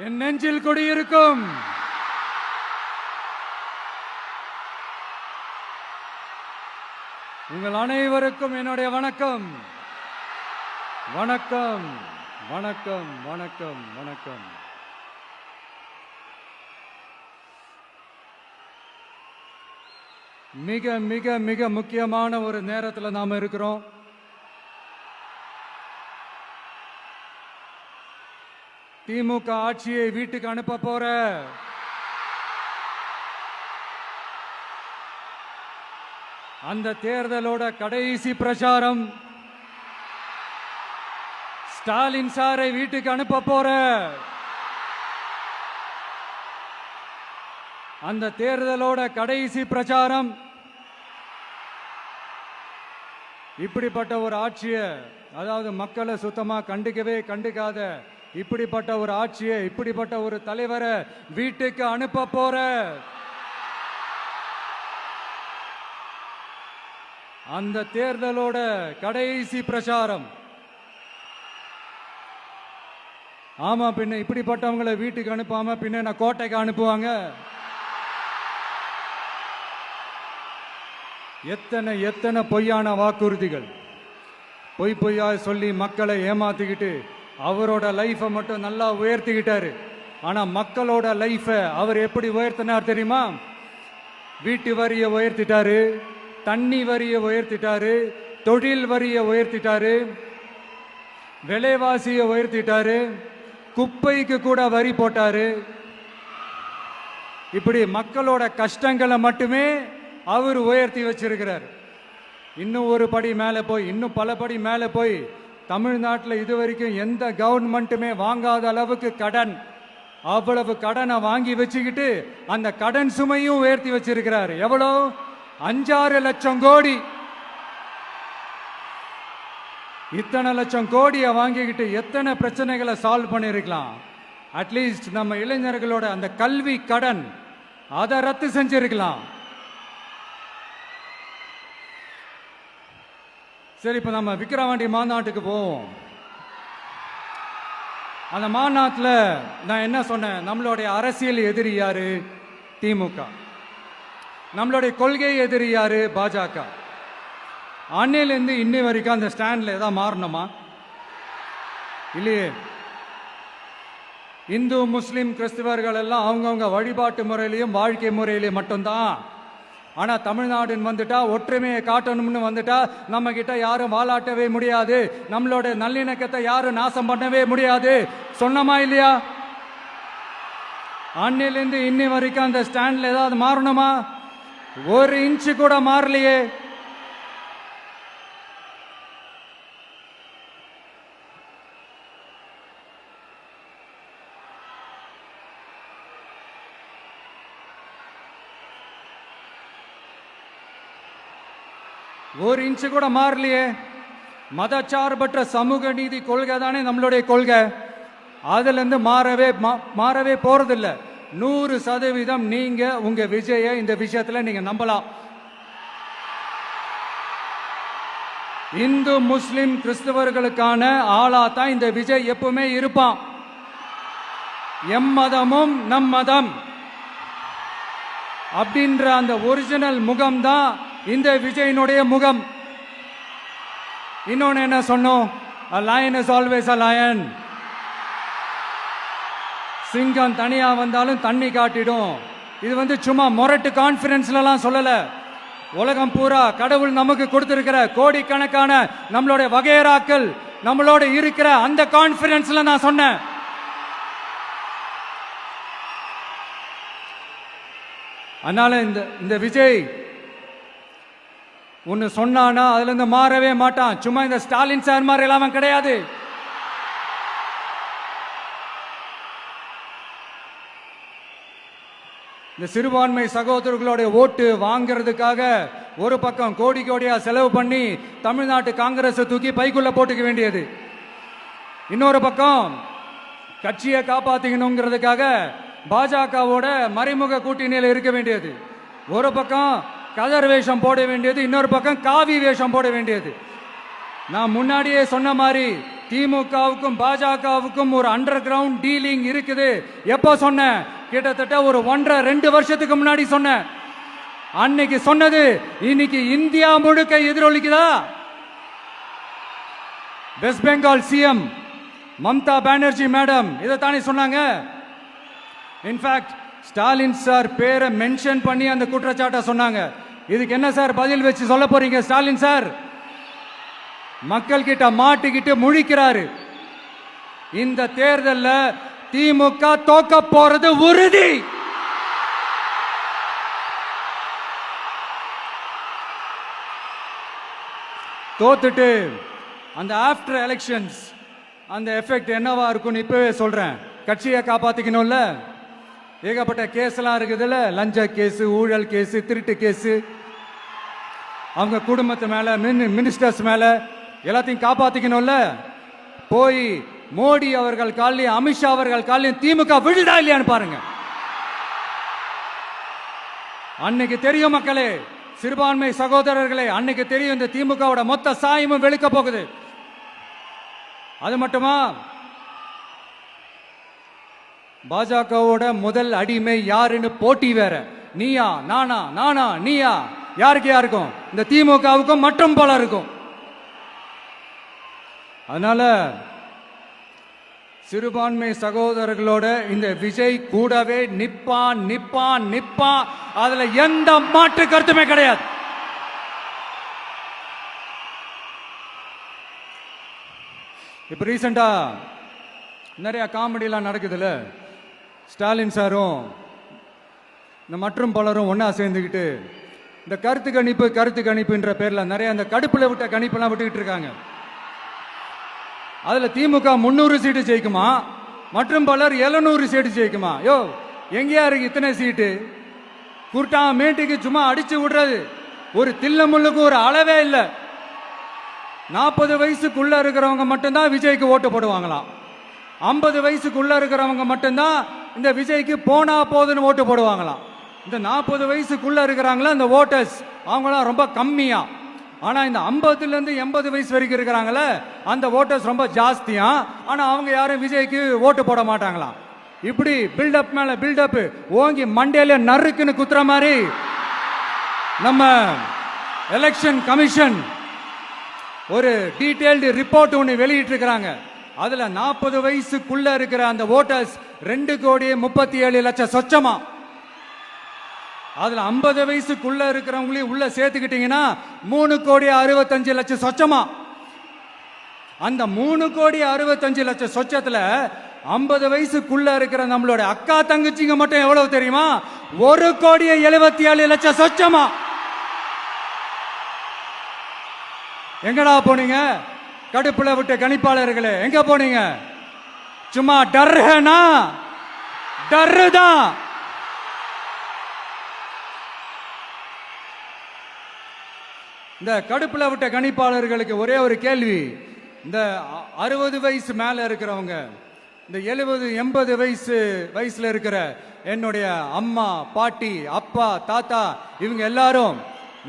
என் நெஞ்சில் குடியிருக்கும் உங்கள் அனைவருக்கும் என்னுடைய வணக்கம். வணக்கம் வணக்கம் வணக்கம் வணக்கம். மிக மிக மிக முக்கியமான ஒரு நேரத்தில் நாம இருக்கிறோம். திமுக ஆட்சியை வீட்டுக்கு அனுப்ப போற அந்த தேர்தலோட கடைசி பிரச்சாரம், ஸ்டாலின் சாரை வீட்டுக்கு அனுப்ப போற அந்த தேர்தலோட கடைசி பிரச்சாரம், இப்படிப்பட்ட ஒரு ஆட்சியை, அதாவது மக்களை சுத்தமா கண்டுக்காத இப்படிப்பட்ட ஒரு ஆட்சியை, இப்படிப்பட்ட ஒரு தலைவரை வீட்டுக்கு அனுப்ப போற அந்த தேர்தலோட கடைசி பிரச்சாரம். ஆமா, பின்ன இப்படிப்பட்டவங்களை வீட்டுக்கு அனுப்பாம பின்ன நான் கோட்டைக்கு அனுப்புவாங்க? எத்தனை எத்தனை பொய்யான வாக்குறுதிகள், பொய்யா சொல்லி மக்களை ஏமாத்திக்கிட்டு அவரோட லைஃபை மட்டும் நல்லா உயர்த்திக்கிட்டாரு. ஆனா மக்களோட லைஃபை அவர் எப்படி உயர்த்தினார் தெரியுமா? வீட்டு வரியை உயர்த்திட்டாரு, தண்ணி வரியை உயர்த்திட்டாரு, தொழில் வரியை உயர்த்திட்டாரு, விலைவாசியை உயர்த்திட்டாரு, குப்பைக்கு கூட வரி போட்டாரு. இப்படி மக்களோட கஷ்டங்களை மட்டுமே அவர் உயர்த்தி வச்சிருக்கிறார். இன்னும் ஒரு படி மேலே போய், இன்னும் பல படி மேலே போய், தமிழ்நாட்டில் இதுவரைக்கும் எந்த கவர்மெண்ட்டுமே வாங்காத அளவுக்கு கடன், அவ்வளவு கடனை வாங்கி வச்சுக்கிட்டு அந்த கடன் சுமையும் உயர்த்தி வச்சிருக்கிறார். எவ்வளோ? 5-6 லட்சம் கோடி. இத்தனை லட்சம் கோடியை வாங்கிக்கிட்டு எத்தனை பிரச்சனைகளை சால்வ் பண்ணிருக்கலாம். அட்லீஸ்ட் நம்ம இளைஞர்களோட அந்த கல்வி கடன் அதை ரத்து செஞ்சிருக்கலாம். சரி, இப்ப நம்ம விக்கிரவாண்டி மாநாட்டுக்கு போவோம். அந்த மாநாட்டில் நான் என்ன சொன்னேன்? நம்மளுடைய அரசியல் எதிரி யாரு? திமுக. நம்மளுடைய கொள்கை எதிரி யாரு? பாஜக. அன்னையிலேருந்து இன்னை வரைக்கும் அந்த ஸ்டாண்ட்ல ஏதாவது மாறணுமா? இல்லையே. இந்து முஸ்லிம் கிறிஸ்தவர்கள் எல்லாம் அவங்கவுங்க வழிபாட்டு முறையிலையும் வாழ்க்கை முறையிலையும் மட்டும்தான். ஆனா தமிழ்நாடுன்னு வந்துட்டா, ஒற்றுமையை காட்டணும்னு வந்துட்டா, நம்ம கிட்ட யாரும் வாலாட்டவே முடியாது, நம்மளோட நல்லிணக்கத்தை யாரும் நாசம் பண்ணவே முடியாது. சொன்னமா இல்லையா? அன்னிலிருந்து இன்னி வரைக்கும் அந்த ஸ்டாண்ட்ல ஏதாவது மாறணுமா? 1 இன்ச்சு கூட மாறலையே. ஒரு இன்ச்சு கூட மாறலையே. மதச்சார்பற்ற சமூக நீதி கொள்கை தானே நம்மளுடைய கொள்கை. அதுல இருந்து மாறவே போறதில்லை. 100% நீங்க உங்க விஜய இந்த விஷயத்துல நீங்க நம்பலாம். இந்து முஸ்லிம் கிறிஸ்தவர்களுக்கான ஆளா தான் இந்த விஜய் எப்பவுமே இருப்பான். எம்மதமும் நம் மதம் அப்படின்ற அந்த ஒரிஜினல் முகம் தான் இந்த விஜயினுடைய முகம். இன்னொன்னு என்ன சொன்னோம்? A lion is always a lion. சிங்கம் தனியா வந்தாலும் தண்ணி காட்டிடும். இது சும்மா மொரட்டு கான்ஃபரன்ஸ்லாம் சொல்லல. உலகம் பூரா கடவுள் நமக்கு கொடுத்திருக்கிற கோடிக்கணக்கான நம்மளுடைய வகையறாக்கள் நம்மளோட இருக்கிற அந்த கான்ஃபரன்ஸ்ல நான் சொன்னேன். அதனால இந்த விஜய் ஒன்னு சொன்னானா அதுல இருந்து மாறவே மாட்டான். சும்மா இந்த ஸ்டாலின் சார் மாதிரி எல்லாம் கிடையாது. இந்த சிறுபான்மை சகோதரர்களுடைய ஓட்டு வாங்கிறதுக்காக ஒரு பக்கம் கோடி கோடியா செலவு பண்ணி தமிழ்நாட்டு காங்கிரஸ் தூக்கி பைக்குள்ள போட்டுக்க வேண்டியது, இன்னொரு பக்கம் கட்சியை காப்பாத்திக்கணுங்கிறதுக்காக பாஜகவோட மறைமுக கூட்டணியில் இருக்க வேண்டியது, ஒரு பக்கம் கதர் வேஷம் போட வேண்டியது, இன்னொரு பக்கம் காவி வேஷம் போட வேண்டியது. நான் முன்னாடியே சொன்ன மாதிரி திமுகவுக்கும் பாஜகவுக்கும் ஒரு அண்டர் கிரவுண்ட் டீலிங் இருக்குது. எப்போ சொன்னேன்? கிட்டத்தட்ட ஒரு 1.5-2 வருஷத்துக்கு முன்னாடி சொன்னேன். அன்னைக்கு சொன்னது இன்னைக்கு இந்தியா முழுக்க எதிரொலிக்குதா? West Bengal CM Mamata Banerjee madam இதைத்தானே சொன்னாங்க. இன்ஃபேக்ட் ஸ்டாலின் சார் பேரை மென்ஷன் பண்ணி அந்த குற்றச்சாட்டை சொன்னாங்க. இதுக்கு என்ன சார் பதில் வச்சு சொல்ல போறீங்க? ஸ்டாலின் சார் மக்கள் கிட்ட மாட்டிக்கிட்டு முழிக்கிறாரு. இந்த தேர்தலில் திமுக தோக்க போறது உறுதி. தோத்துட்டு அந்த ஆஃப்டர் எலெக்ஷன்ஸ் அந்த எஃபெக்ட் என்னவா இருக்கும்னு இப்பவே சொல்றேன். கட்சியை காப்பாத்திக்கணும்ல, ஏகப்பட்ட கேஸ்லாம் இருக்குதுல்ல, லஞ்ச கேஸ், ஊழல் கேஸ், திருட்டு கேஸ், அவங்க குடும்பத்து மேல, மினிஸ்டர்ஸ் மேல எல்லாத்தையும் காப்பாத்திக்கணும்ல. போய் மோடி அவர்கள் காலையும் அமித்ஷா அவர்கள் காலையும் திமுக விழுதா இல்லையான்னு பாருங்க. அன்னைக்கு தெரியும் மக்களே, சிறுபான்மை சகோதரர்களே, அன்னைக்கு தெரியும் இந்த திமுகவோட மொத்த சாயமும் வெளிக்க போகுது. அது மட்டுமா, பாஜகவோட முதல் அடிமை யாருன்னு போட்டி வேற. நீயா நானா, நானா நீயா, யாருக்கு யாருக்கும், இந்த திமுகவுக்கும் மற்றும் பல இருக்கும். அதனால சிறுபான்மை சகோதரர்களோட இந்த விஜய் கூடவே நிப்பான் நிப்பான் நிப்பான். அதுல எந்த மாற்று கருத்துமே கிடையாது. இப்ப ரீசெண்டா நிறைய காமெடியெல்லாம் நடக்குதுல்ல. ஸ்டாலின் சாரும் இந்த மற்றும் பலரும் ஒன்னா சேர்ந்துக்கிட்டு இந்த கருத்து கணிப்புன்ற பேர்ல நிறைய அந்த கடுப்புல விட்ட கணிப்பெல்லாம் விட்டுக்கிட்டு இருக்காங்க. அதுல திமுக 300 சீட்டு ஜெயிக்குமா, மற்றும் பலர் 700 சீட்டு ஜெயிக்குமா? யோ, எங்கேயா இருக்கு இத்தனை சீட்டு? குர்டா மேட்டுக்கு சும்மா அடிச்சு விடுறது. ஒரு தில்லமுள்ளுக்கு ஒரு அளவே இல்லை. 40 வயசுக்குள்ள இருக்கிறவங்க மட்டும்தான் விஜய்க்கு ஓட்டு போடுவாங்களாம். 50 வயசுக்குள்ள இருக்கிறவங்க மட்டும்தான் இந்த விஜய்க்கு போனா போதுன்னு ஓட்டு போடுவாங்களாம். இந்த 40 வயசுக்குள்ள இருக்கிறாங்களா இந்த ஓட்டர்ஸ், அவங்களாம் ரொம்ப கம்மியா. ஆனா இந்த 50ல இருந்து 80 வயசு வரைக்கும் இருக்கிறாங்களே அந்த ஓட்டர்ஸ் ரொம்ப ஜாஸ்தியா. ஆனா அவங்க யாரும் விஜய்க்கு ஓட்டு போட மாட்டாங்களாம். இப்படி பில்டப் மேல பில்டப் ஓங்கி மண்டையில நறுக்குன்னு குத்துற மாதிரி நம்ம எலெக்ஷன் கமிஷன் ஒரு டீடைல்டு ரிப்போர்ட் ஒன்று வெளியிட்டு இருக்கிறாங்க. அதுல 40 வயசுக்குள்ள இருக்கிற அந்த ஓட்டர்ஸ் 2,37,00,000 சொச்சமா. அதுல 50 வயசுக்குள்ள இருக்கிறவங்களையும் உள்ள சேர்த்துக்கிட்டீங்கன்னா 3,65,00,000 சொச்சமா. அந்த 3,65,00,000 சொச்சத்துல 50 வயசுக்குள்ள இருக்கிற நம்மளோட அக்கா தங்கச்சிங்க மட்டும் எவ்வளவு தெரியுமா? 1,77,00,000 சொச்சமா. எங்கடா போனீங்க கடுப்புல விட்ட கணிப்பாளர்களே? எங்க போனீங்க? சும்மா டர்னா டர்தான். இந்த கடுப்புல விட்ட கணிப்பாளர்களுக்கு ஒரே ஒரு கேள்வி. இந்த 60 வயசு மேல இருக்கிறவங்க, இந்த 70-80 வயசுல இருக்கிற என்னுடைய அம்மா, பாட்டி, அப்பா, தாத்தா, இவங்க எல்லாரும்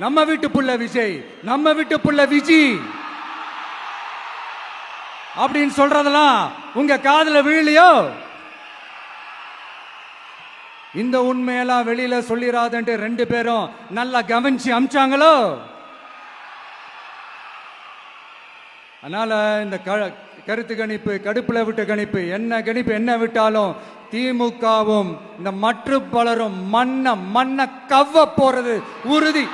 நம்ம வீட்டு புள்ள விஜய், நம்ம வீட்டு புள்ள விஜி அப்படின்னு சொல்றதெல்லாம் உங்க காதுல விழலையோ? இந்த உண்மையெல்லாம் வெளியில சொல்லிராதுன்ட்டு 2 பேரும் நல்லா கவனிச்சு அமிச்சாங்களோ? அதனால இந்த கருத்து கணிப்பு, கடுப்புல விட்ட கணிப்பு, என்ன கணிப்பு என்ன விட்டாலும் திமுகவும் இந்த மற்ற பலரும் மண்ண கவ்வ போறது உறுதி.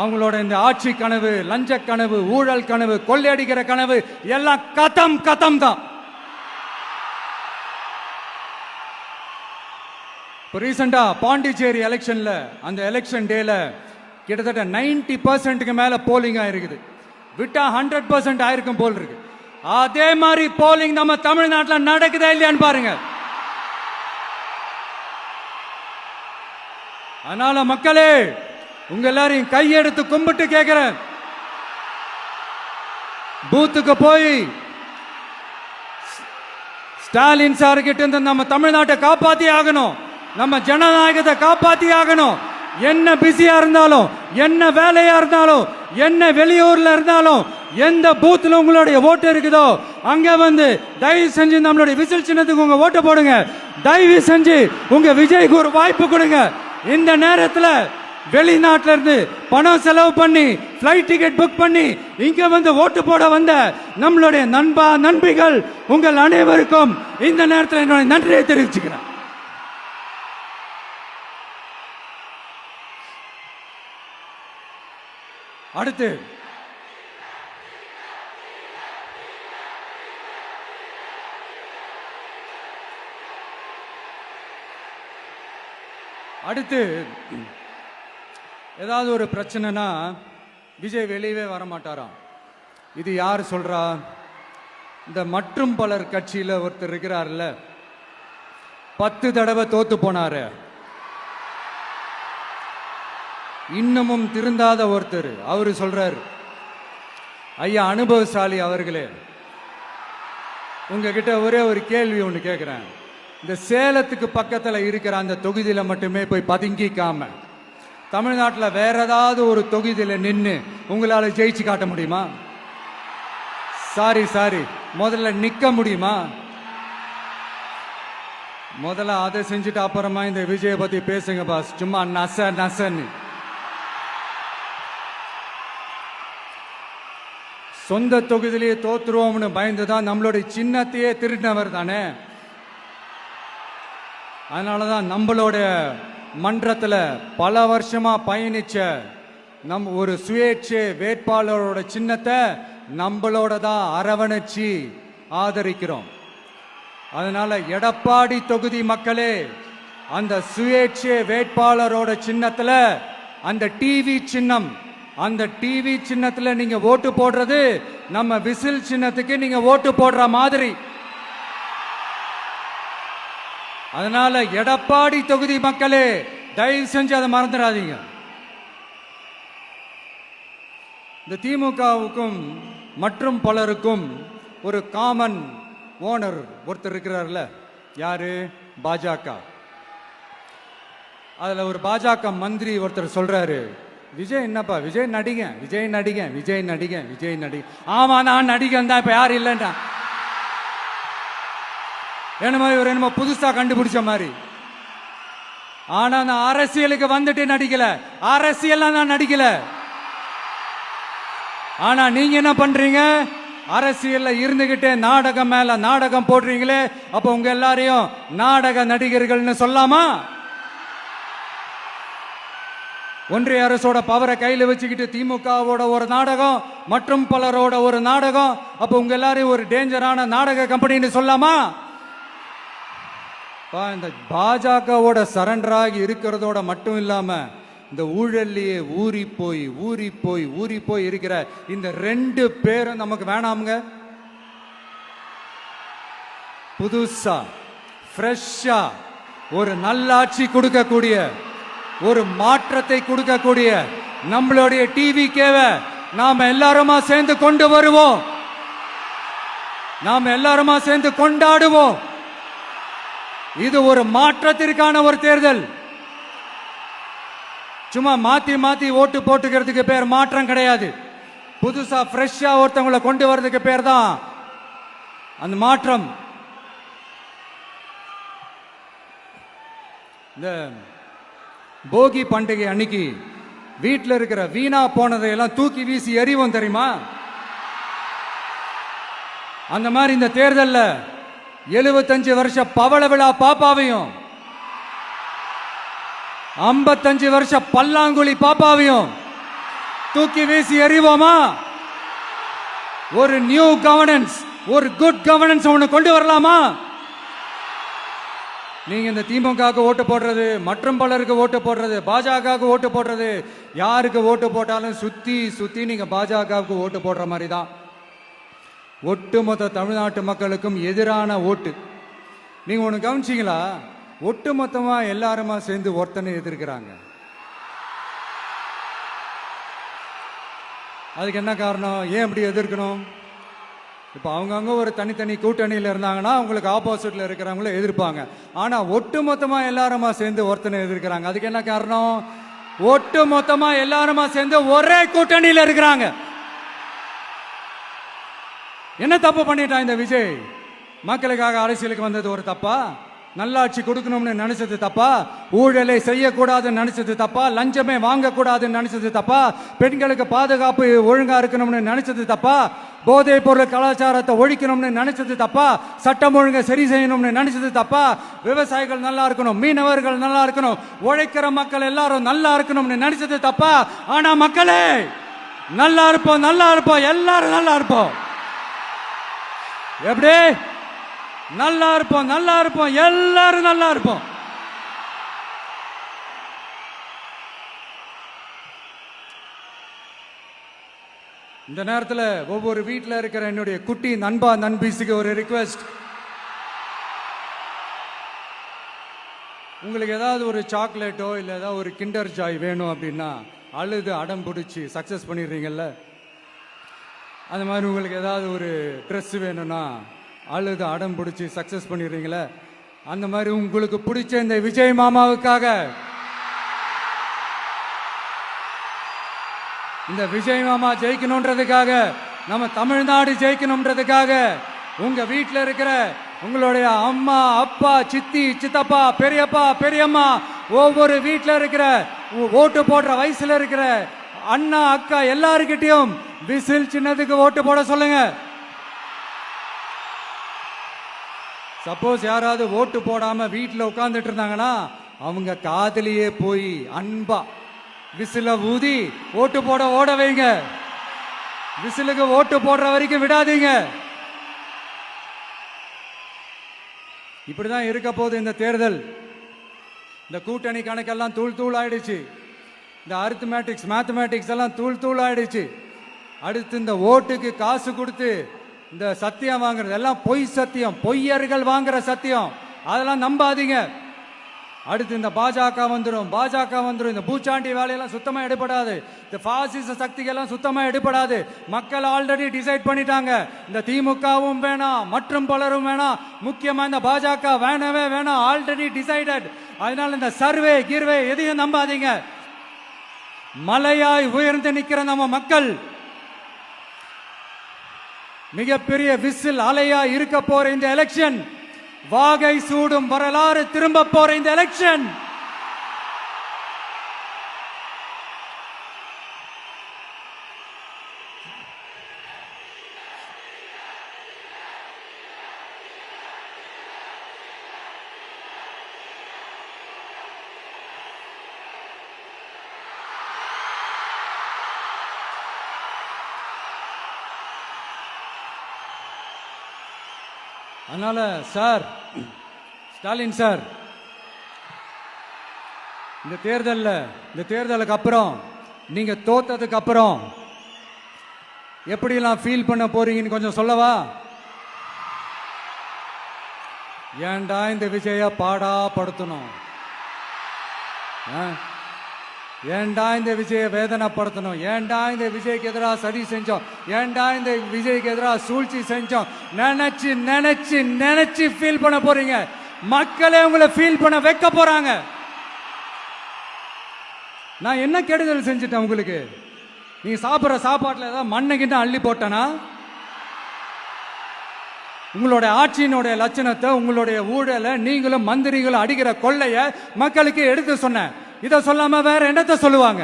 அவங்களோட இந்த ஆட்சி கனவு, லஞ்ச கனவு, ஊழல் கனவு, கொள்ளையடிக்கிற கனவு எல்லாம் கதம் தான். ரீசெண்டா பாண்டிச்சேரி எலெக்ஷன்ல, அந்த எலெக்ஷன் டேல கிட்டத்தட்ட 90% மேல போலிங் ஆயிருக்குது. விட்டா 100% ஆயிருக்கும் போல் இருக்கு. அதே மாதிரி போலிங் நம்ம தமிழ்நாட்டில் நடக்குதா இல்லையான்னு பாருங்க. அதனால மக்களே, உங்க எல்லாரையும் கையெடுத்து கும்பிட்டு கேட்கிறேன், பூத்துக்கு போய் ஸ்டாலின் சார் கிட்ட இருந்து நம்ம தமிழ்நாட்டை காப்பாத்தி ஆகணும், நம்ம ஜனநாயகத்தை காப்பாத்தி ஆகணும். என்ன பிஸியா இருந்தாலும், என்ன வேலையா இருந்தாலும், என்ன வெளியூர்ல இருந்தாலும், எந்த பூத்துல உங்களுடைய ஓட்டு இருக்குதோ அங்க வந்து தயவு செஞ்சு நம்மளுடைய விசில் சின்னத்துக்கு உங்க ஓட்டு போடுங்க. தயவு செஞ்சு உங்க விஜய்க்கு ஒரு வாய்ப்பு கொடுங்க. இந்த நேரத்தில் வெளிநாட்டில இருந்து பணம் செலவு பண்ணி பிளைட் டிக்கெட் புக் பண்ணி இங்க வந்து ஓட்டு போட வந்த நம்மளுடைய நண்பிகள் உங்கள் அனைவருக்கும் இந்த நேரத்தில் என்னுடைய நன்றியை தெரிவிச்சுக்கிறேன். அடுத்து ஏதாவது ஒரு பிரச்சனைனா விஜய் வெளியவே வரமாட்டாராம். இது யார் சொல்றா? இந்த மற்றும் பலர் கட்சியில் ஒருத்தர் இருக்கிறார்ல, 10 தடவை தோத்து போனாரு, இன்னமும் திருந்தாத ஒருத்தர். அவரு சொல்றாரு, ஐயா அனுபவசாலி அவர்களே, உங்ககிட்ட ஒரே ஒரு கேள்வி ஒன்று கேட்குறேன். இந்த சேலத்துக்கு பக்கத்தில் இருக்கிற அந்த தொகுதியில் மட்டுமே போய் பதுங்கிக்காம தமிழ்நாட்டில் வேற ஏதாவது ஒரு தொகுதியில் நின்று உங்களால் ஜெயிச்சு காட்ட முடியுமா? சாரி, முதல்ல நிற்க முடியுமா? முதல்ல அதை செஞ்சுட்டு அப்புறமா இந்த விஜயை பத்தி பேசுங்க பாஸ். சும்மா நசன்னு சொந்த தொகுதியிலேயே தோத்துருவோம்னு பயந்துதான் நம்மளுடைய சின்னத்தையே திருடினவர் தானே. அதனாலதான் நம்மளோட மன்றத்தில் பல வருஷமா பயணிச்ச ஒரு சுயேட்சை வேட்பாளரோட சின்னத்தை நம்மளோட தான் அரவணைச்சி ஆதரிக்கிறோம். அதனால எடப்பாடி தொகுதி மக்களே, அந்த சுயேட்சை வேட்பாளரோட சின்னத்தில் அந்த டிவி சின்னம், அந்த டிவி சின்னத்தில் நீங்க ஓட்டு போடுறது நம்ம விசில் சின்னத்துக்கு நீங்க ஓட்டு போடுற மாதிரி. அதனால எடப்பாடி தொகுதி மக்களே, தயவு செஞ்சு அதை மறந்துடாதீங்க. இந்த திமுகவுக்கும் மற்றும் பலருக்கும் ஒரு காமன் ஓனர் ஒருத்தர் இருக்கிறார்ல, யாரு? பாஜக. அதுல ஒரு பாஜக மந்திரி ஒருத்தர் சொல்றாரு, விஜய் என்னப்பா, விஜய் நடிகன். ஆமா, நான் நடிகன் தான், இப்ப யாரும் இல்லைன்னா என்னமோ புதுசா கண்டுபிடிச்ச மாதிரி. ஆனா நான் அரசியலுக்கு வந்துட்டு நடிக்கல, அரசியல் நான் நடிக்கல. ஆனா நீங்க என்ன பண்றீங்க? அரசியல்ல இருந்துகிட்டே நாடகம் மேல நாடகம் போடுறீங்களே, அப்ப உங்க எல்லாரையும் நாடக நடிகர்கள்னு சொல்லாமா? ஒன்றிய அரசோட பவரை கையில வச்சுக்கிட்டு திமுகவோட ஒரு நாடகம், மற்றும் பலரோட ஒரு நாடகம், அப்ப உங்க எல்லாரையும் ஒரு டேஞ்சரான நாடக கம்பெனின்னு சொல்லாமா? இந்த பாஜகவோட சரண்டராகி இருக்கிறதோட மட்டும் இல்லாம இந்த ஊழல்லையே ஊறி போய் இருக்கிற இந்த 2 பேரும் நமக்கு வேணாமுங்க. புதுசா ஃப்ரெஷ்ஷா ஒரு நல்லாட்சி கொடுக்கக்கூடிய, ஒரு மாற்றத்தை கொடுக்கக்கூடிய நம்மளுடைய டிவிக்கேவை நாம எல்லாருமா சேர்ந்து கொண்டு வருவோம், நாம எல்லாருமா சேர்ந்து கொண்டாடுவோம். இது ஒரு மாற்றத்திற்கான ஒரு தேர்தல். சும்மா மாத்தி ஓட்டு போட்டுக்கிறதுக்கு பேர் மாற்றம் கிடையாது. புதுசா ஃப்ரெஷ்ஷா ஒருத்தவங்களை கொண்டு வர்றதுக்கு பேர் தான் அந்த மாற்றம். இந்த போகி பண்டிகை அன்னைக்கு வீட்டில் இருக்கிற வீணா போனதையெல்லாம் தூக்கி வீசி எறிவோம் தெரியுமா? அந்த மாதிரி இந்த தேர்தலில் 75 வருஷ பவள விழா பாப்பாவையும் 55 வருஷ பல்லாங்குழி பாப்பாவையும் தூக்கி வீசி எறிவோமா? ஒரு நியூ கவர்னன்ஸ், ஒரு குட் கவர்னன்ஸ் ஒன்று கொண்டு வரலாமா? நீங்க இந்த திமுகவுக்கு ஓட்டு போடுறது, மற்றும் பலருக்கு ஓட்டு போடுறது, பாஜகவுக்கு ஓட்டு போடுறது, யாருக்கு ஓட்டு போட்டாலும் சுத்தி நீங்க பாஜகவுக்கு ஓட்டு போடுற மாதிரி தான். ஒட்டுமொத்த தமிழ்நாட்டு மக்களுக்கும் எதிரான ஓட்டு. நீங்க ஒண்ணு கவனிச்சீங்களா? ஒட்டுமொத்தமா எல்லாருமா சேர்ந்து ஒருத்தனை எதிர்க்கிறாங்க. அதுக்கு என்ன காரணம்? ஏன் அப்படி எதிர்க்கணும்? இப்ப அவங்கவுங்க ஒரு தனித்தனி கூட்டணியில் இருந்தாங்கன்னா அவங்களுக்கு ஆப்போசிட்ல இருக்கிறவங்கள எதிர்ப்பாங்க. ஆனா ஒட்டுமொத்தமா எல்லாருமா சேர்ந்து ஒருத்தனை எதிர்க்கிறாங்க. அதுக்கு என்ன காரணம்? ஒட்டு மொத்தமா எல்லாருமா சேர்ந்து ஒரே கூட்டணியில் இருக்கிறாங்க. என்ன தப்பு பண்ணிட்டான் இந்த விஜய்? மக்களுக்காக அரசியலுக்கு வந்தது ஒரு தப்பா? நல்லாட்சி கொடுக்கணும்னு நினைச்சது தப்பா? ஊழலை செய்யக்கூடாதுன்னு நினைச்சது தப்பா? லஞ்சமே வாங்கக்கூடாதுன்னு நினைச்சது தப்பா? பெண்களுக்கு பாதுகாப்பு ஒழுங்கா இருக்கணும்னு நினைச்சது தப்பா? போதைப் பொருள் கலாச்சாரத்தை ஒழிக்கணும்னு நினைச்சது தப்பா? சட்டம் ஒழுங்கை சரி செய்யணும்னு நினைச்சது தப்பா? விவசாயிகள் நல்லா இருக்கணும், மீனவர்கள் நல்லா இருக்கணும், உழைக்கிற மக்கள் எல்லாரும் நல்லா இருக்கணும்னு நினைச்சது தப்பா? ஆனா மக்களே நல்லா இருப்போம், நல்லா இருப்போம், எல்லாரும் நல்லா இருப்போம். எப்படி நல்லா இருப்போம்? நல்லா இருப்போம், எல்லாரும் நல்லா இருப்போம். இந்த நேரத்தில் ஒவ்வொரு வீட்டில் இருக்கிற என்னுடைய குட்டி நண்பா நண்பீஸுக்கு ஒரு ரிக்வெஸ்ட். உங்களுக்கு ஏதாவது ஒரு சாக்லேட்டோ இல்லை ஏதாவது ஒரு கிண்டர் ஜாய் வேணும் அப்படின்னா அழுது அடம் பிடிச்சி சக்ஸஸ் பண்ணிடுறீங்கல்ல, அந்த மாதிரி உங்களுக்கு ஏதாவது ஒரு ட்ரெஸ் வேணும்னா அழுது அடம் பிடிச்சி சக்ஸஸ் பண்ணிடுறீங்களே, அந்த மாதிரி உங்களுக்கு பிடிச்ச இந்த விஜய் மாமாவுக்காக, இந்த விஜய் மாமா ஜெயிக்கணுன்றதுக்காக, நம்ம தமிழ்நாடு ஜெயிக்கணுன்றதுக்காக உங்க வீட்டில் இருக்கிற உங்களுடைய அம்மா, அப்பா, சித்தி, சித்தப்பா, பெரியப்பா, பெரியம்மா, ஒவ்வொரு வீட்டில் இருக்கிற ஓட்டு போடுற வயசுல இருக்கிற அண்ணா, அக்கா எல்லாருக்கிட்டையும் விசில் சின்னதுக்கு ஓட்டு போட சொல்லுங்க. சப்போஸ் யாராவது ஓட்டு போடாம வீட்டில் உட்கார்ந்துட்டு இருந்தாங்கன்னா அவங்க காதலியே போய் அன்பா விசில ஊதி ஓட்டு போட ஓட வைங்க. விசிலுக்கு ஓட்டு போடுற வரைக்கும் விடாதீங்க. இப்படிதான் இருக்க போது இந்த தேர்தல். இந்த கூட்டணி கணக்கெல்லாம் தூள் தூள் ஆயிடுச்சு. இந்த அரித்மேட்டிக்ஸ் மேத்தமேட்டிக்ஸ் எல்லாம் தூள் தூள் ஆயிடுச்சு. அடுத்து இந்த ஓட்டுக்கு காசு கொடுத்து இந்த சத்தியம் வாங்குறது எல்லாம் பொய் சத்தியம், பொய்யர்கள் வாங்குற சத்தியம், அதெல்லாம் நம்பாதீங்க. அடுத்து இந்த பாஜக வந்துடும், இந்த பூச்சாண்டி வேலையெல்லாம் சுத்தமா எடுபடாது. இந்த பாசிச சக்திகள்லாம் சுத்தமா எடுபடாது. மக்கள் ஆல்ரெடி டிசைட் பண்ணிட்டாங்க. இந்த திமுகவும் வேணாம், மற்றும் பலரும் வேணாம், முக்கியமா இந்த பாஜக வேணவே வேணாம், ஆல்ரெடி டிசைடட். அதனால இந்த சர்வே கீர்வே எதையும் நம்பாதீங்க. மலையாய் உயர்ந்து நிக்கிற நம்ம மக்கள் மிகப்பெரிய விசில் அலையா இருக்க போற இந்த எலெக்ஷன், வாகை சூடும் வரலாறு திரும்ப போற இந்த எலெக்ஷன், அதனால சார், ஸ்டாலின் சார், இந்த தேர்தலுக்கு அப்புறம் நீங்க தோத்ததுக்கு அப்புறம் எப்படிலாம் ஃபீல் பண்ண போறீங்கன்னு கொஞ்சம் சொல்லவா? ஏன்டா இந்த விஜய பாடா படுத்தணும், ஏன்டா இந்த விஜய வேதனைப்படுத்தணும், ஏன்டா இந்த விஜய்க்கு எதிராக சதி செஞ்சோம், ஏன்டா இந்த விஜய்க்கு எதிராக சூழ்ச்சி செஞ்சோம் நினைச்சு நினைச்சு நினைச்சு ஃபீல் பண்ண போறீங்க. மக்களே உங்களை ஃபீல் பண்ண வைக்க போறாங்க. நான் என்ன கெடுதல் செஞ்சுட்டேன் உங்களுக்கு? நீங்க சாப்பிட்ற சாப்பாட்டில் ஏதாவது மண்ணை கிட்ட அள்ளி போட்டனா? உங்களுடைய ஆட்சியினுடைய லட்சணத்தை, உங்களுடைய ஊழலை, நீங்களும் மந்திரிகளும் அடிக்கிற கொள்ளைய மக்களுக்கு எடுத்து சொன்னேன். இதை சொல்லாம வேற என்னத்தை சொல்லுவாங்க?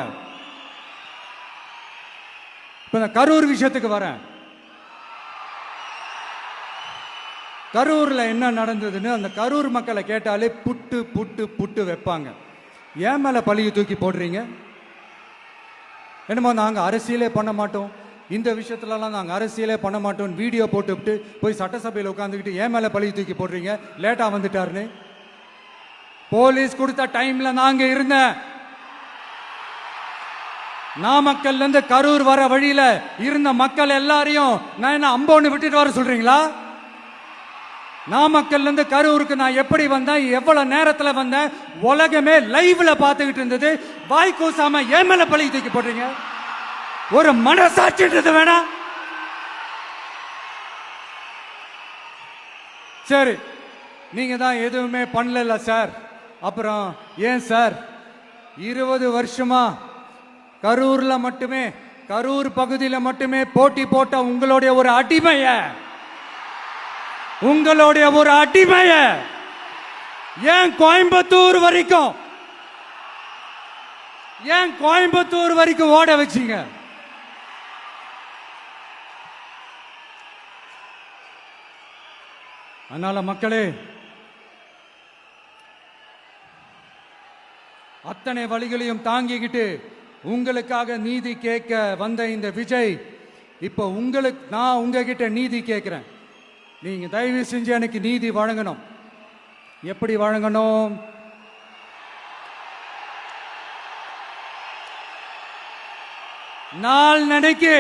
இப்ப கரூர் விஷயத்துக்கு வரேன். கரூர்ல என்ன நடந்ததுன்னு அந்த கரூர் மக்களை கேட்டாலே புட்டு புட்டு புட்டு வைப்பாங்க. ஏன் மேல பழியை தூக்கி போடுறீங்க? என்னமோ நாங்க அரசியலே பண்ண மாட்டோம், இந்த விஷயத்துலலாம் நாங்கள் அரசியலே பண்ண மாட்டோம் வீடியோ போட்டுவிட்டு போய் சட்டசபையில் உட்காந்துக்கிட்டு ஏன் மேலே பழி தூக்கி போடுறீங்க? லேட்டாக வந்துட்டாருன்னு போலீஸ் கொடுத்த டைம்ல நாங்க இருந்தேன். நாமக்கல்ல இருந்து கரூர் வர வழியில இருந்த மக்கள் எல்லாரையும் நான் என்ன அம்போன்னு விட்டுட்டு வர சொல்றீங்களா? நாமக்கல்ல இருந்து கரூருக்கு நான் எப்படி வந்தேன், எவ்வளவு நேரத்துல வந்தேன், உலகமே லைவ்ல பார்த்துக்கிட்டு இருந்தது. வாய் கூசாம ஏன் மேல பழி தூக்கி போடுறீங்க? ஒரு மனசாட்சின்றது வேணா? சரி, நீங்க தான் எதுவுமே பண்ணல சார், அப்புறம் ஏன் சார் 20 வருஷமா கரூர்ல மட்டுமே, கரூர் பகுதியில் மட்டுமே போட்டி போட்ட உங்களுடைய ஒரு அடிமைய, உங்களுடைய ஒரு அடிமைய ஏன் கோயம்புத்தூர் வரைக்கும், ஏன் கோயம்புத்தூர் வரைக்கும் ஓட வச்சீங்க? அதனால மக்களே, அத்தனை வழிகளையும் தாங்கிக்கிட்டு உங்களுக்காக நீதி கேட்க வந்த இந்த விஜய், இப்போ நான் உங்ககிட்ட நீதி கேட்கிறேன். நீங்க தயவு செஞ்சு எனக்கு நீதி வழங்கணும். எப்படி வழங்கணும்? நாள் நினைக்கு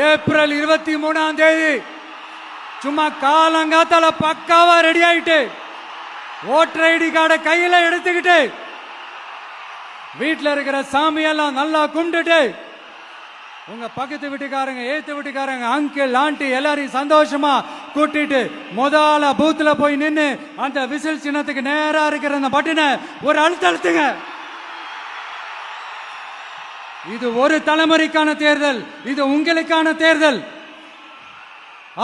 ஏப்ரல் 23ஆம் தேதி சும்மா காலங்காத்தால பக்காவா ரெடி ஆயிட்டு ஓட்டர் ஐடி கார்டை கையில எடுத்துக்கிட்டு வீட்டில் இருக்கிற சாமியெல்லாம் நல்லா கும்பிட்டுட்டு உங்க பக்கத்து வீட்டுக்காரங்க, ஏத்து வீட்டுக்காரங்க, அங்கிள், ஆண்டி எல்லாரையும் சந்தோஷமா கூட்டிட்டு முதல்ல பூத்துல போய் நின்று அந்த விசில் சின்னத்துக்கு நேரா இருக்கிற அந்த பட்டனை ஒரு அழுத்தங்க. இது ஒரு தலைமுறைக்கான தேர்தல், இது உங்களுக்கான தேர்தல்.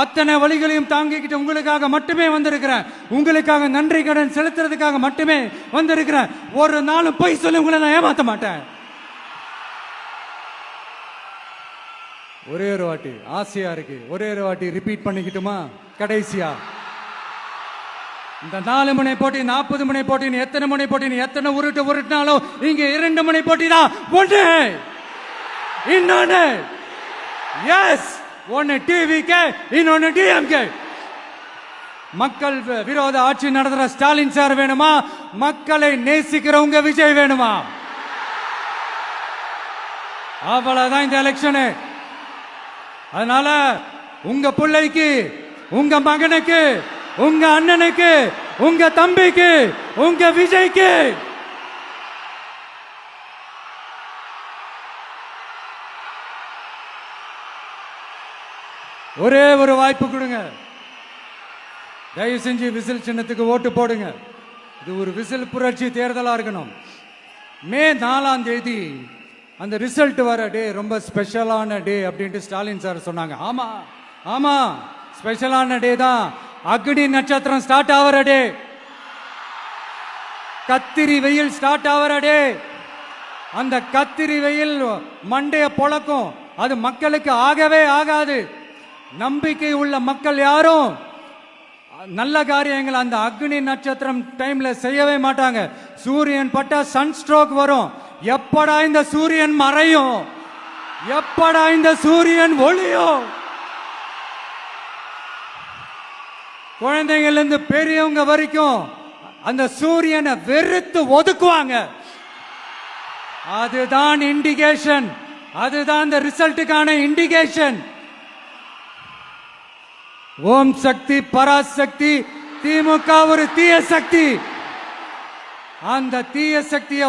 அத்தனை வழிகளையும் தாங்கிக்கிட்டு உங்களுக்காக மட்டுமே வந்திருக்கிறேன். உங்களுக்காக நன்றி கடன் செலுத்துறதுக்காக மட்டுமே வந்திருக்கிறேன். ஒரு நாளும் போய் சொல்லி உங்களை நான் ஏமாத்த மாட்டேன். ஒரே ஒரு வாட்டி ஆசையா இருக்கு, ஒரே ஒரு வாட்டி ரிப்பீட் பண்ணிக்கிட்டுமா? கடைசியா இந்த 4 முனை போட்டி, 40 முனை போட்டி, எத்தனை முனை போட்டி, எத்தனை உருட்டினாலும் இங்க 2 முனை போட்டி தான். ஒன்று இன்னொன்னு, எஸ், ஒன்னு டிவிகே, இன்னொன்னு டிஎம்கே. மக்கள் விரோத ஆட்சி நடத்துற ஸ்டாலின் சார் வேணுமா? மக்களை நேசிக்கிறவங்க விஜய் வேணுமா? அவ்வளவுதான் இந்த எலெக்ஷனு. அதனால உங்க பிள்ளைக்கு, உங்க மகனுக்கு, உங்க அண்ணனுக்கு, உங்க தம்பிக்கு, உங்க விஜய்க்கு ஒரே ஒரு வாய்ப்பு கொடுங்க. தயவு செஞ்சு விசில் சின்னத்துக்கு ஓட்டு போடுங்க. இது ஒரு விசில் புரட்சி தேர்தலா இருக்கணும். மே 4ஆம் தேதி அந்த ரிசல்ட் வர டே ரொம்ப ஸ்பெஷலான டே அப்படின்ட்டு ஸ்டாலின் சார் சொன்னாங்க. ஆமா ஆமா, ஸ்பெஷலான டே தான். அக்னி நட்சத்திரம் ஸ்டார்ட் ஆகிற டே, கத்திரி வெயில் ஸ்டார்ட் ஆகிற டே. அந்த கத்திரி வெயில் மண்டைய பொழக்கும். அது மக்களுக்கு ஆகவே ஆகாது. நம்பிக்கை உள்ள மக்கள் யாரும் நல்ல காரியங்கள் அந்த அக்னி நட்சத்திரம் டைம்ல செய்யவே மாட்டாங்க. சூரியன் பட்டா சன் ஸ்ட்ரோக் வரும். எப்படா இந்த சூரியன் மறையும், எப்படா இந்த சூரியன் ஒளியும்? குழந்தைகள் இருந்து பெரியவங்க வரைக்கும் அந்த சூரியனை வெறுத்து ஒதுக்குவாங்க. அதுதான் இண்டிகேஷன், அதுதான் இந்த ரிசல்ட்டுக்கான இண்டிகேஷன். ஓம் சக்தி பராசக்தி, திமுக ஒரு தீய சக்தி. அந்த தீய சக்தியை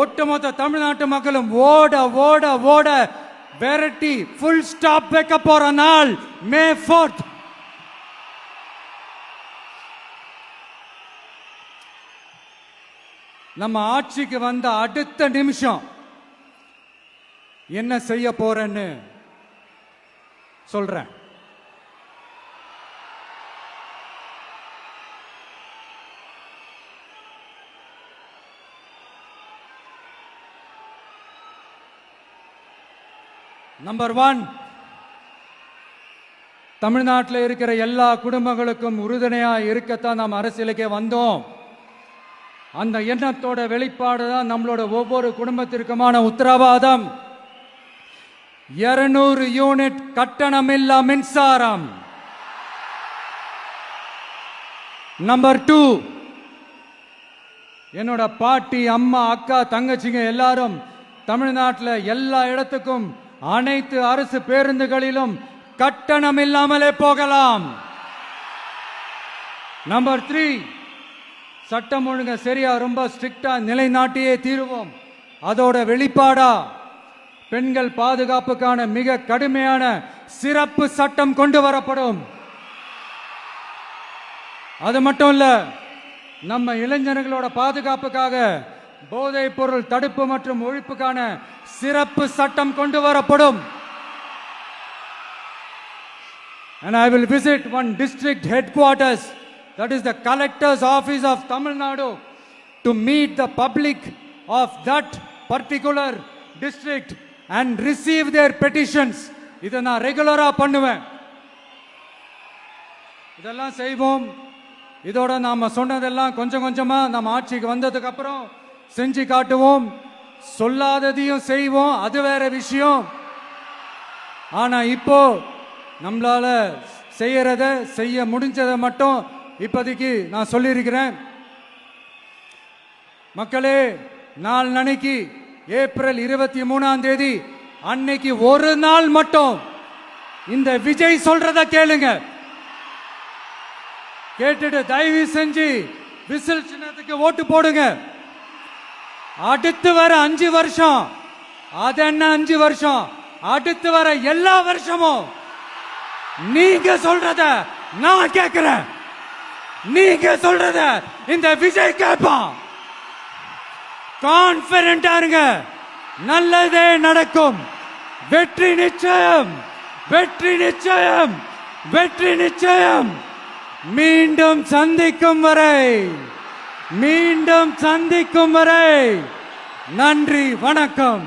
ஒட்டுமொத்த தமிழ்நாட்டு மக்களும் ஓட ஓட ஓட விரட்டி ஃபுல் ஸ்டாப் வைக்க போற நாள் மே 4th. நம்ம ஆட்சிக்கு வந்த அடுத்த நிமிஷம் என்ன செய்ய போறேன்னு சொல்றேன். நம்பர் 1, தமிழ்நாட்டில் இருக்கிற எல்லா குடும்பங்களுக்கும் உறுதுணையா இருக்கத்தான் நாம் அரசியலுக்கே வந்தோம். அந்த எண்ணத்தோட வெளிப்பாடு தான் நம்மளோட ஒவ்வொரு குடும்பத்திற்குமான உத்தரவாதம். 200 யூனிட் கட்டணமில்லா மின்சாரம். நம்பர் 2, என்னோட பாட்டி, அம்மா, அக்கா, தங்கச்சிங்க எல்லாரும் தமிழ்நாட்டில் எல்லா இடத்துக்கும் அனைத்து அரசு பேருந்துகளிலும் கட்டணம் இல்லாமலே போகலாம். நம்பர் 3, சட்டம் ஒழுங்க சரியா ரொம்ப ஸ்ட்ரிக்டா நிலைநாட்டியே தீருவோம். அதோட வெளிப்பாடா பெண்கள் பாதுகாப்புக்கான மிக கடுமையான சிறப்பு சட்டம் கொண்டு வரப்படும். அது மட்டும் இல்ல, நம்ம இளைஞர்களோட பாதுகாப்புக்காக போதைப் பொருள் தடுப்பு மற்றும் ஒழிப்புக்கான சிறப்பு சட்டம் கொண்டு வரப்படும். And I will visit one district headquarters, that is the collector's office of Tamil Nadu, to meet the public of that particular district and receive their petitions. இதை நான் ரெகுலரா பண்ணுவேன். இதெல்லாம் செய்வோம். இதோட நாம சொன்னதெல்லாம் கொஞ்சம் கொஞ்சமா நம்ம ஆட்சிக்கு வந்ததுக்கு அப்புறம் செஞ்சு காட்டுவோம். சொல்லாததையும் செய்வோம், அது வேற விஷயம். ஆனா இப்போ நம்மளால செய்யறத செய்ய முடிஞ்சதை மட்டும் இப்போதைக்கு நான் சொல்லியிருக்கிறேன். மக்களே, நாளைக்கு ஏப்ரல் 23 அன்னைக்கு ஒரு நாள் மட்டும் இந்த விஜய் சொல்றத கேளுங்க. கேட்டுட்டு தயவு செஞ்சு விசில் சின்னத்துக்கு ஓட்டு போடுங்க. அடுத்து வர 5 வருஷம், அது என்ன 5 வருஷம், அடுத்து வர எல்லா வருஷமும் நீங்க சொல்றத நான் கேட்கிறேன். நீங்க சொல்றத இந்த விஜய் கேட்பான். கான்பிடண்டா இருங்க, நல்லதே நடக்கும். வெற்றி நிச்சயம், வெற்றி நிச்சயம், வெற்றி நிச்சயம். மீண்டும் சந்திக்கும் வரை, மீண்டும் சந்திக்கும் வரை நன்றி, வணக்கம்.